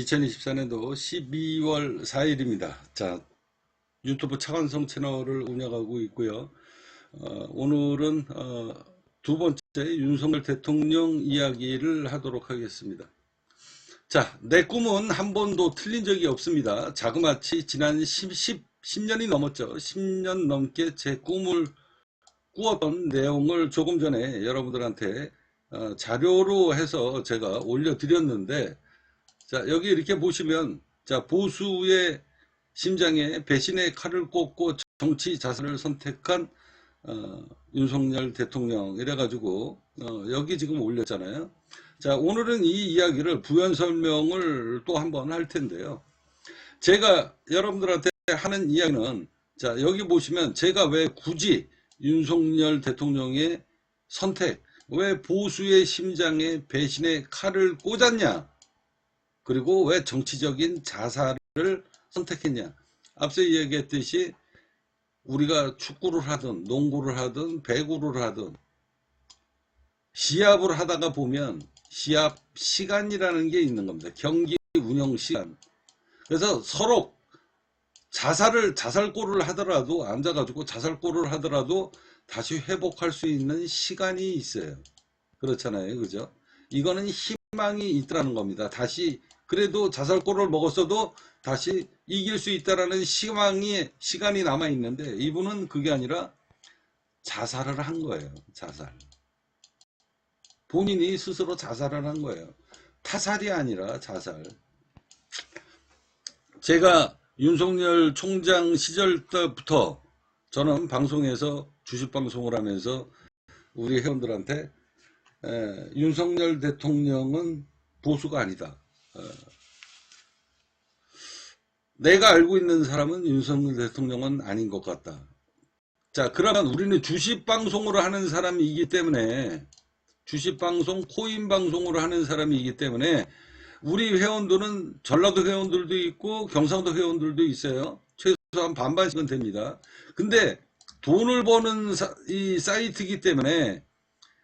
2024년도 12월 4일입니다. 자, 유튜브 차관성 채널을 운영하고 있고요. 오늘은 두 번째 윤석열 대통령 이야기를 하도록 하겠습니다. 자, 내 꿈은 한 번도 틀린 적이 없습니다. 자그마치 지난 10년이 넘었죠. 10년 넘게 제 꿈을 꾸었던 내용을 조금 전에 여러분들한테 자료로 해서 제가 올려드렸는데, 자, 여기 이렇게 보시면, 자, 보수의 심장에 배신의 칼을 꽂고 정치 자살을 선택한 윤석열 대통령 이래가지고 여기 지금 올렸잖아요. 자, 오늘은 이 이야기를 부연 설명을 또 한번 할 텐데요. 제가 여러분들한테 하는 이야기는, 자, 여기 보시면 제가 왜 굳이 윤석열 대통령의 선택, 왜 보수의 심장에 배신의 칼을 꽂았냐, 그리고 왜 정치적인 자살을 선택했냐. 앞서 이야기했듯이 우리가 축구를 하든 농구를 하든 배구를 하든 시합을 하다가 보면 시합 시간이라는 게 있는 겁니다. 경기 운영 시간. 그래서 서로 자살골을 하더라도, 앉아가지고 자살골을 하더라도 다시 회복할 수 있는 시간이 있어요. 그렇잖아요. 그죠? 이거는 희망이 있다는 겁니다. 다시, 그래도 자살골을 먹었어도 다시 이길 수 있다라는 시간이 남아있는데, 이분은 그게 아니라 자살을 한 거예요. 자살. 본인이 스스로 자살을 한 거예요. 타살이 아니라 자살. 제가 윤석열 총장 시절 때부터 저는 방송에서 주식방송을 하면서 우리 회원들한테 윤석열 대통령은 보수가 아니다. 내가 알고 있는 사람은 윤석열 대통령은 아닌 것 같다. 자, 그러면 우리는 주식방송으로 하는 사람이기 때문에, 주식방송, 코인방송으로 하는 사람이기 때문에 우리 회원들은 전라도 회원들도 있고 경상도 회원들도 있어요. 최소한 반반씩은 됩니다. 근데 돈을 버는 이 사이트이기 때문에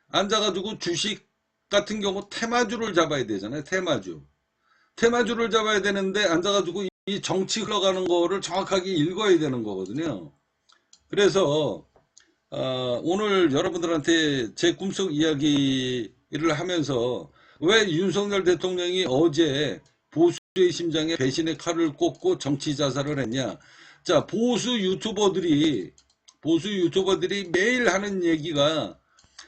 앉아가지고 주식 같은 경우 테마주를 잡아야 되잖아요. 테마주를 잡아야 되는데 앉아가지고 이 정치 흘러가는 거를 정확하게 읽어야 되는 거거든요. 그래서 오늘 여러분들한테 제 꿈속 이야기를 하면서 왜 윤석열 대통령이 어제 보수의 심장에 배신의 칼을 꽂고 정치 자살을 했냐. 자, 보수 유튜버들이 매일 하는 얘기가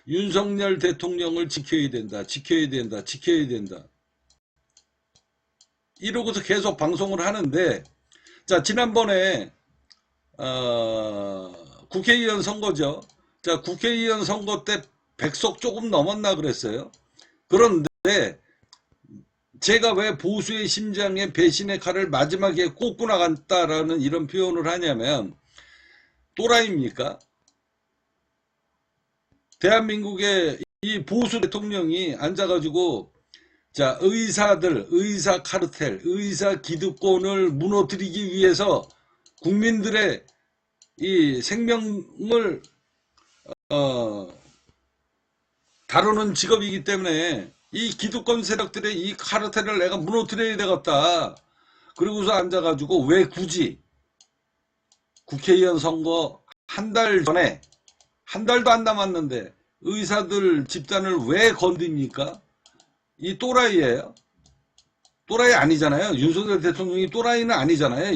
윤석열 대통령을 지켜야 된다. 이러고서 계속 방송을 하는데, 자, 지난번에 국회의원 선거죠. 자, 국회의원 선거 때 100석 조금 넘었나 그랬어요. 그런데 제가 왜 보수의 심장에 배신의 칼을 마지막에 꽂고 나갔다라는 이런 표현을 하냐면, 또라이입니까? 대한민국의 이 보수 대통령이 앉아가지고, 자, 의사 카르텔, 의사 기득권을 무너뜨리기 위해서 국민들의 이 생명을 다루는 직업이기 때문에 이 기득권 세력들의 이 카르텔을 내가 무너뜨려야 되겠다. 그러고서 앉아가지고 왜 굳이 국회의원 선거 한 달 전에, 한 달도 안 남았는데 의사들 집단을 왜 건듭니까? 이 또라이예요. 또라이 아니잖아요. 윤석열 대통령이 또라이는 아니잖아요.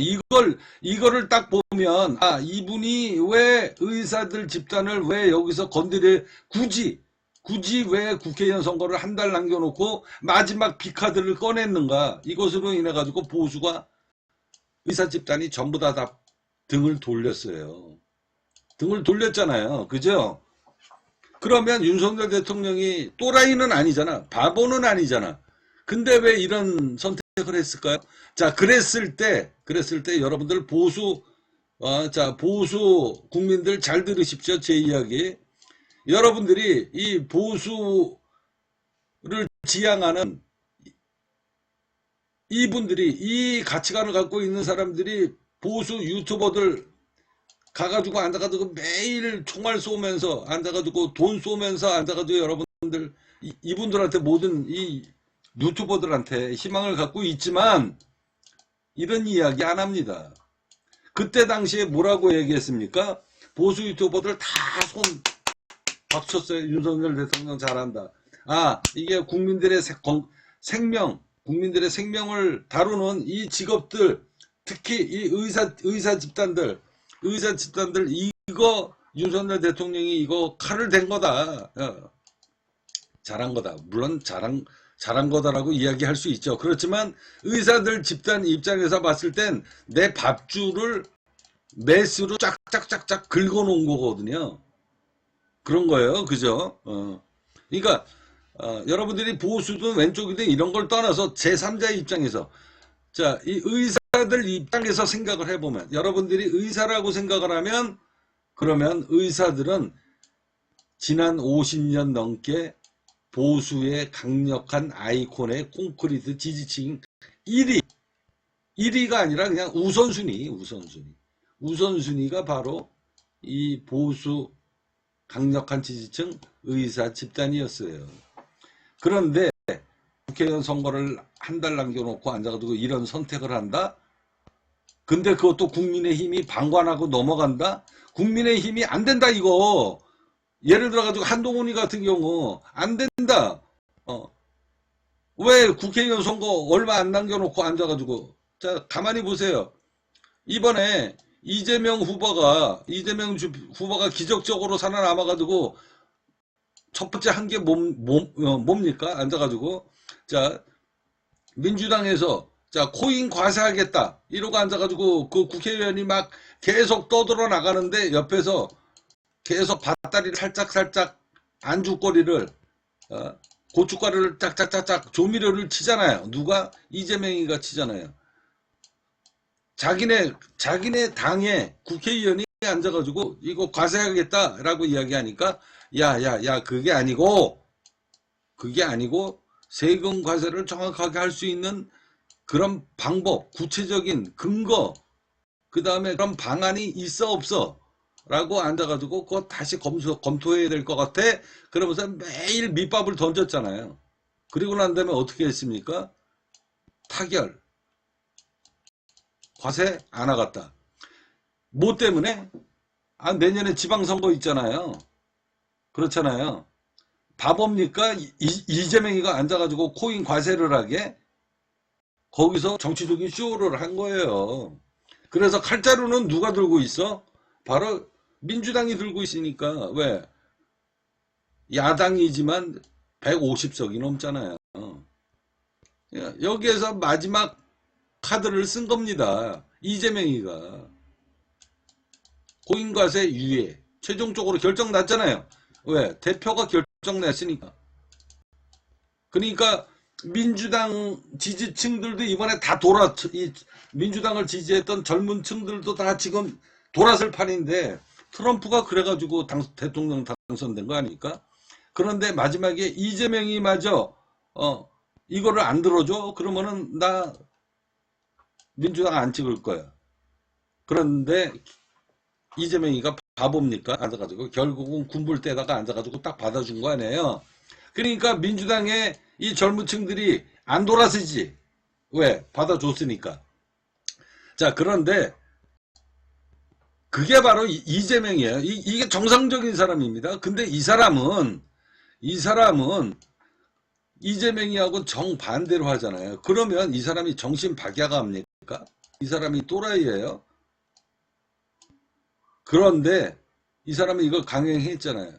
이거를 딱 보면, 아, 이분이 왜 의사들 집단을 왜 여기서 건드려, 굳이 왜 국회의원 선거를 한 달 남겨놓고 마지막 비카드를 꺼냈는가. 이것으로 인해가지고 보수가, 의사 집단이 전부 다 등을 돌렸어요. 등을 돌렸잖아요. 그죠? 그러면 윤석열 대통령이 또라이는 아니잖아. 바보는 아니잖아. 근데 왜 이런 선택을 했을까요? 자, 그랬을 때 여러분들 보수 국민들 잘 들으십시오. 제 이야기. 여러분들이 이 보수를 지향하는 이분들이, 이 가치관을 갖고 있는 사람들이 보수 유튜버들 가가지고 앉아가지고 매일 총알 쏘면서 앉아가지고 돈 쏘면서 앉아가지고 여러분들 이분들한테 모든 이 유튜버들한테 희망을 갖고 있지만 이런 이야기 안 합니다. 그때 당시에 뭐라고 얘기했습니까? 보수 유튜버들 다 손 박쳤어요. 윤석열 대통령 잘한다. 아, 이게 국민들의 국민들의 생명을 다루는 이 직업들, 특히 이 의사 집단들, 이거 윤석열 대통령이 이거 칼을 댄 거다. 잘한 거다. 물론 잘한 거다라고 이야기할 수 있죠. 그렇지만 의사들 집단 입장에서 봤을 땐 내 밥줄을 메스로 쫙쫙쫙쫙 긁어놓은 거거든요. 그런 거예요. 그죠? 그러니까 여러분들이 보수든 왼쪽이든 이런 걸 떠나서 제3자 입장에서 자, 이 의사들 입장에서 생각을 해보면 여러분들이 의사라고 생각을 하면 그러면 의사들은 지난 50년 넘게 보수의 강력한 아이콘의 콘크리트 지지층 1위가 아니라 그냥 우선순위가 바로 이 보수 강력한 지지층 의사 집단이었어요. 그런데 국회의원 선거를 한 달 남겨놓고 앉아가지고 이런 선택을 한다? 근데 그것도 국민의힘이 방관하고 넘어간다? 국민의힘이 안 된다 이거. 예를 들어가지고 한동훈이 같은 경우 안 된다. 왜 국회의원 선거 얼마 안 남겨놓고 앉아가지고. 자, 가만히 보세요. 이번에 이재명 후보가 기적적으로 살아남아가지고 첫 번째 한 게 뭡니까? 앉아가지고 자, 민주당에서 자, 코인 과세하겠다 이러고 앉아가지고 그 국회의원이 막 계속 떠들어 나가는데 옆에서 계속 밭다리를 살짝 안주거리를 고춧가루를 짝짝짝짝 조미료를 치잖아요. 누가? 이재명이가 치잖아요. 자기네 당에 국회의원이 앉아가지고 이거 과세하겠다라고 이야기하니까 야 그게 아니고 세금 과세를 정확하게 할 수 있는 그런 방법, 구체적인 근거, 그 다음에 그런 방안이 있어 없어 라고 앉아가지고 그거 다시 검토해야 될 것 같아. 그러면서 매일 밑밥을 던졌잖아요. 그리고 난 다음에 어떻게 했습니까? 타결. 과세 안 하겠다. 뭐 때문에? 내년에 지방선거 있잖아요. 그렇잖아요. 바보입니까? 이재명이가 앉아가지고 코인 과세를 하게? 거기서 정치적인 쇼를 한 거예요. 그래서 칼자루는 누가 들고 있어? 바로 민주당이 들고 있으니까. 왜? 야당이지만 150석이 넘잖아요. 여기에서 마지막 카드를 쓴 겁니다. 이재명이가. 코인과세 유예. 최종적으로 결정 났잖아요. 왜? 대표가 결정 냈으니까. 그러니까 민주당 지지층들도 이번에 다 민주당을 지지했던 젊은 층들도 다 지금 돌아설 판인데 트럼프가 그래가지고 대통령 당선된 거 아닙니까? 그런데 마지막에 이재명이 마저 이거를 안 들어줘? 그러면은 나 민주당 안 찍을 거야. 그런데 이재명이가 바보입니까? 앉아가지고 결국은 군불대다가 앉아가지고 딱 받아준 거 아니에요. 그러니까 민주당의 이 젊은 층들이 안 돌아서지. 왜? 받아줬으니까. 자, 그런데 그게 바로 이재명이에요. 이게 정상적인 사람입니다. 근데 이 사람은 이재명이하고 정반대로 하잖아요. 그러면 이 사람이 정신박야가 합니까? 이 사람이 또라이예요. 그런데 이 사람이 이걸 강행했잖아요.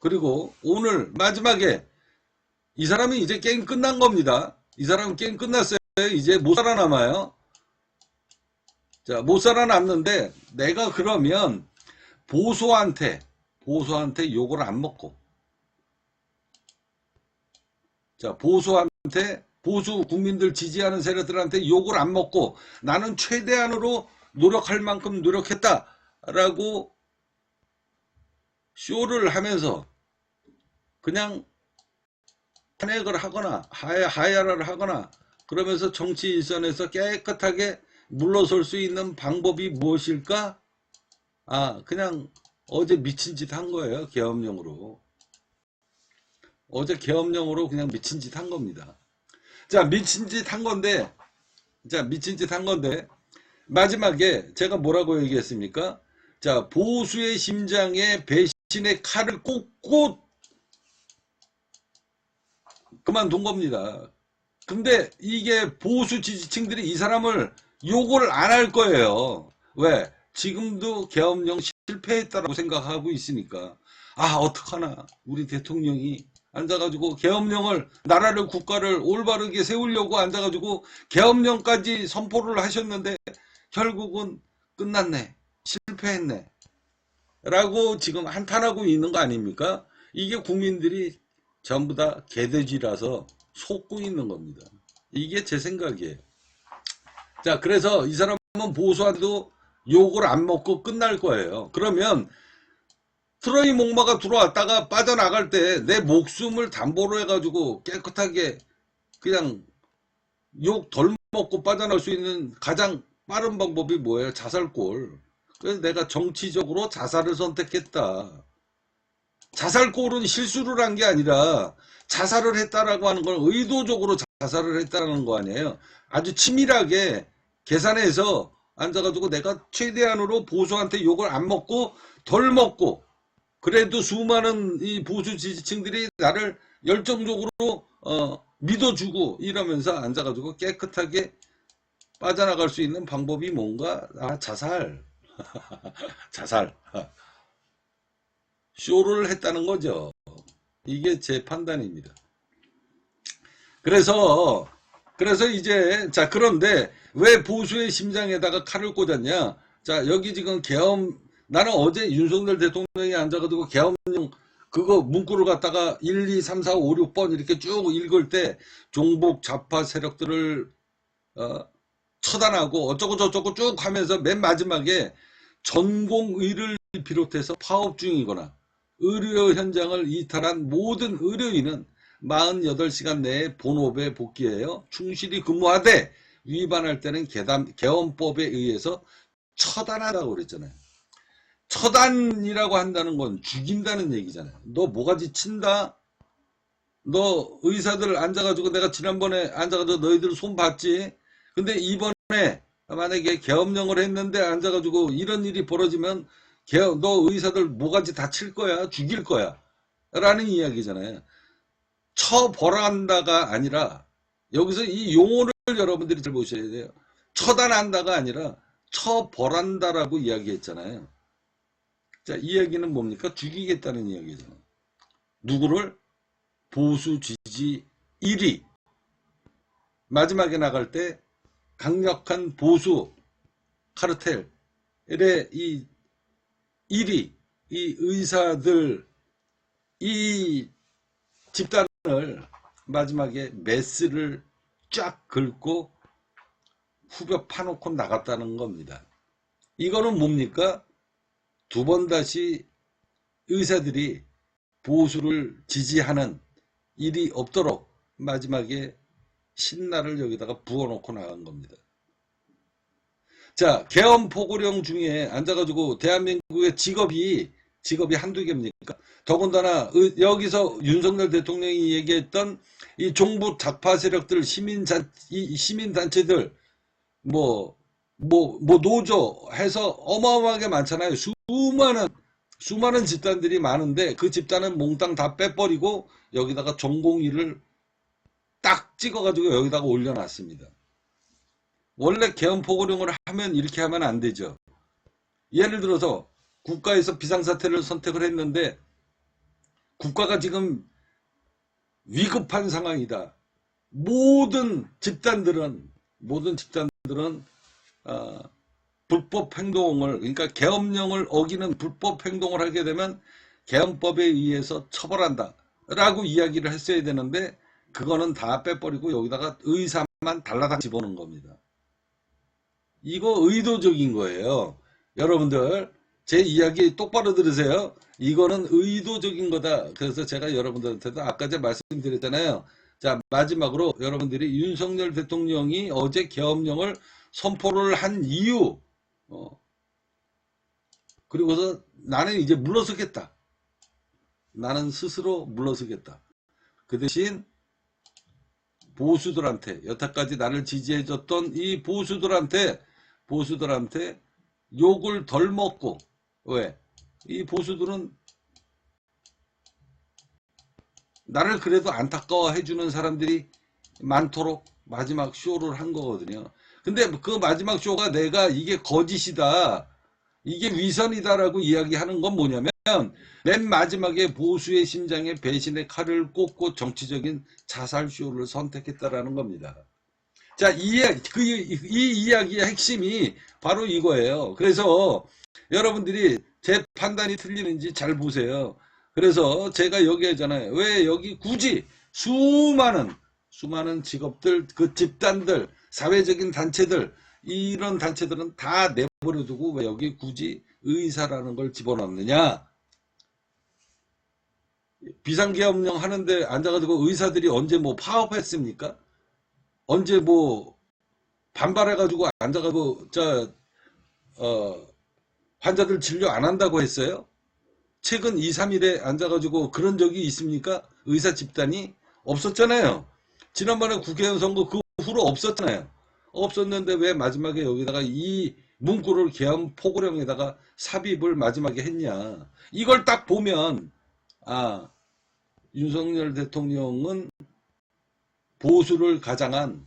그리고 오늘 마지막에 이 사람이 이제 게임 끝난 겁니다. 이 사람은 게임 끝났어요. 이제 못 살아남아요. 자, 못 살아남는데 내가 그러면 보수한테 욕을 안 먹고 자, 보수 국민들 지지하는 세력들한테 욕을 안 먹고 나는 최대한으로 노력할 만큼 노력했다라고 쇼를 하면서 그냥 탄핵을 하거나 하야를 하거나 그러면서 정치 일선에서 깨끗하게 물러설 수 있는 방법이 무엇일까? 그냥 어제 미친 짓 한 거예요. 계엄령으로. 어제 계엄령으로 그냥 미친 짓 한 겁니다. 자, 미친 짓 한 건데, 마지막에 제가 뭐라고 얘기했습니까? 자, 보수의 심장에 배신의 칼을 꽂고 그만둔 겁니다. 근데 이게 보수 지지층들이 이 사람을 욕을 안 할 거예요. 왜? 지금도 계엄령 실패했다라고 생각하고 있으니까. 아, 어떡하나. 우리 대통령이 앉아가지고 계엄령을, 나라를, 국가를 올바르게 세우려고 앉아가지고 계엄령까지 선포를 하셨는데 결국은 끝났네. 실패했네. 라고 지금 한탄하고 있는 거 아닙니까? 이게 국민들이 전부 다 개돼지라서 속고 있는 겁니다. 이게 제 생각이에요. 자, 그래서 이 사람은 보수한테도 욕을 안 먹고 끝날 거예요. 그러면 트로이 목마가 들어왔다가 빠져나갈 때 내 목숨을 담보로 해가지고 깨끗하게 그냥 욕 덜 먹고 빠져나올 수 있는 가장 빠른 방법이 뭐예요? 자살골. 그래서 내가 정치적으로 자살을 선택했다. 자살골은 실수를 한 게 아니라 자살을 했다라고 하는 건 의도적으로 자살을 했다는 거 아니에요. 아주 치밀하게 계산해서 앉아가지고 내가 최대한으로 보수한테 욕을 안 먹고 덜 먹고 그래도 수많은 이 보수 지지층들이 나를 열정적으로 믿어주고 이러면서 앉아가지고 깨끗하게 빠져나갈 수 있는 방법이 뭔가? 아, 자살. 자살. 쇼를 했다는 거죠. 이게 제 판단입니다. 그래서 이제 자, 그런데 왜 보수의 심장에다가 칼을 꽂았냐? 자, 여기 지금 계엄, 나는 어제 윤석열 대통령이 앉아가지고 계엄령 그거 문구를 갖다가 1, 2, 3, 4, 5, 6번 이렇게 쭉 읽을 때 종북 좌파 세력들을 처단하고 어쩌고 저쩌고 쭉 하면서 맨 마지막에 전공의를 비롯해서 파업 중이거나 의료 현장을 이탈한 모든 의료인은 48시간 내에 본업에 복귀해요. 충실히 근무하되 위반할 때는 계엄법에 의해서 처단하라고 그랬잖아요. 처단이라고 한다는 건 죽인다는 얘기잖아요. 너 모가지 친다? 너 의사들 앉아가지고 내가 지난번에 앉아가지고 너희들 손 봤지? 근데 이번에 만약에 계엄령을 했는데 앉아가지고 이런 일이 벌어지면 너 의사들 모가지 다칠 거야. 죽일 거야. 라는 이야기잖아요. 처벌한다가 아니라 여기서 이 용어를 여러분들이 잘 보셔야 돼요. 처단한다가 아니라 처벌한다라고 이야기했잖아요. 자, 이 얘기는 뭡니까? 죽이겠다는 이야기잖아요. 누구를? 보수 지지 1위. 마지막에 나갈 때 강력한 보수 카르텔의 이 1위, 이 의사들, 이 집단을 마지막에 메스를 쫙 긁고 후벼 파놓고 나갔다는 겁니다. 이거는 뭡니까? 두 번 다시 의사들이 보수를 지지하는 일이 없도록 마지막에 신나를 여기다가 부어놓고 나간 겁니다. 자, 계엄 포고령 중에 앉아가지고 대한민국의 직업이 한두 개입니까? 더군다나 여기서 윤석열 대통령이 얘기했던 이 종북 좌파 세력들, 시민단체들, 노조 해서 어마어마하게 많잖아요. 수많은 집단들이 많은데 그 집단은 몽땅 다 빼버리고 여기다가 전공의를 딱 찍어가지고 여기다가 올려놨습니다. 원래 계엄 포고령을 하면 이렇게 하면 안 되죠. 예를 들어서 국가에서 비상사태를 선택을 했는데 국가가 지금 위급한 상황이다. 모든 집단들은 불법 행동을, 그러니까 계엄령을 어기는 불법 행동을 하게 되면 계엄법에 의해서 처벌한다 라고 이야기를 했어야 되는데 그거는 다 빼버리고 여기다가 의사만 달라당 집어넣은 겁니다. 이거 의도적인 거예요. 여러분들 제 이야기 똑바로 들으세요. 이거는 의도적인 거다. 그래서 제가 여러분들한테도 아까 제가 말씀드렸잖아요. 자, 마지막으로 여러분들이 윤석열 대통령이 어제 계엄령을 선포를 한 이유, 그리고서 나는 이제 물러서겠다. 나는 스스로 물러서겠다. 그 대신 보수들한테, 여태까지 나를 지지해줬던 이 보수들한테 욕을 덜 먹고, 왜? 이 보수들은 나를 그래도 안타까워해주는 사람들이 많도록 마지막 쇼를 한 거거든요. 근데 그 마지막 쇼가 내가 이게 거짓이다, 이게 위선이다라고 이야기하는 건 뭐냐면, 맨 마지막에 보수의 심장에 배신의 칼을 꽂고 정치적인 자살 쇼를 선택했다라는 겁니다. 자, 이 이야기의 핵심이 바로 이거예요. 그래서 여러분들이 제 판단이 틀리는지 잘 보세요. 그래서 제가 여기 하잖아요. 왜 여기 굳이 수많은 직업들, 그 집단들, 사회적인 단체들, 이런 단체들은 다 내버려두고 왜 여기 굳이 의사라는 걸 집어넣느냐? 비상계엄령 하는데 앉아가지고 의사들이 언제 뭐 파업했습니까? 언제 뭐 반발해가지고 앉아가지고 환자들 진료 안 한다고 했어요? 최근 2, 3일에 앉아가지고 그런 적이 있습니까? 의사 집단이 없었잖아요. 지난번에 국회의원 선거 그 후로 없었잖아요. 없었는데 왜 마지막에 여기다가 이 문구를 계엄 포고령에다가 삽입을 마지막에 했냐? 이걸 딱 보면 윤석열 대통령은 보수를 가장한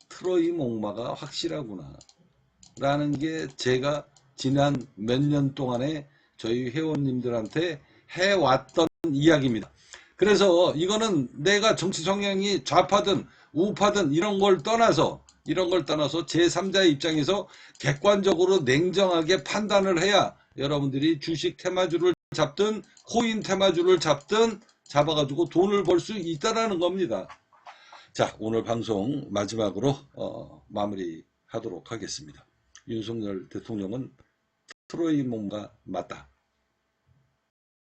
트로이 목마가 확실하구나 라는 게 제가 지난 몇 년 동안에 저희 회원님들한테 해왔던 이야기입니다. 그래서 이거는 내가 정치 성향이 좌파든 우파든 이런 걸 떠나서 제3자의 입장에서 객관적으로 냉정하게 판단을 해야 여러분들이 주식 테마주를 잡든 코인 테마주를 잡든 잡아가지고 돈을 벌 수 있다라는 겁니다. 자, 오늘 방송 마지막으로 마무리하도록 하겠습니다. 윤석열 대통령은 트로이 몸과 맞다.